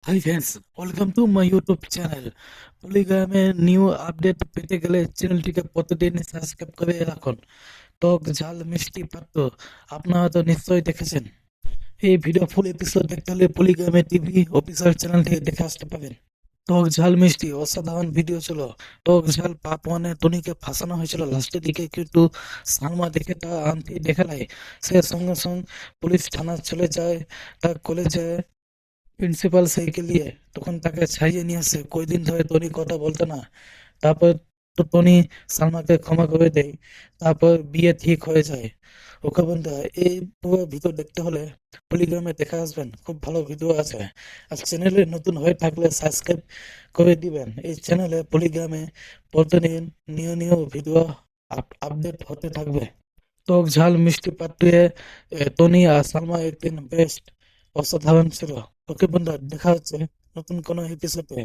High friends, welcome to my YouTube channel. পলিগ্রামে new update পেতে গেলে চ্যানেলটিকে প্রতিদিন সাবস্ক্রাইব করে রাখুন। টক ঝাল মিষ্টি পাত্র আপনারা তো নিশ্চয়ই দেখেছেন। এই ভিডিও ফুল এপিসোড দেখতে হলে পলিগ্রামে টিভি অফিসিয়াল চ্যানেল থেকে দেখে আসতে পারেন। টক ঝাল মিষ্টি অসাধারণ ভিডিও ছিল। টক ঝাল পার্ট ওয়ানে টনিকে ফাঁসানো হয়েছিল লাস্টের দিকে, কিন্তু সালমা দেখে তা আনতে দেখে নাই। সে সঙ্গে সঙ্গে পুলিশ থানা চলে যায়, তার কলেজে প্রিন্সিপাল সেইকে নিয়ে তখন তাকে ছাড়িয়ে নিয়ে আসে। কয়দিন ধরে টনি কথা বলতো না। তারপর তো টনি সালমাকে ক্ষমা করে দেয়। তারপর বিয়ে ঠিক হয়ে যায়। ওকে বন্ধুরা, এই পুরো ভিডিও দেখতে হলে পলিগ্রামে দেখে আসবেন, খুব ভালো ভিডিও আছে। আর চ্যানেলে নতুন হয়ে থাকলে সাবস্ক্রাইব করে দিবেন। এই চ্যানেলে পলিগ্রামে প্রতিদিন নিউ নিউ ভিডিও আপডেট হতে থাকবে। টক ঝাল মিষ্টি পাত্রে টনি আর সালমা একদিন বেস্ট অসাধারণ ছিল। ওকে বন্ধুরা, দেখা হচ্ছে নতুন কোনো এপিসোডে।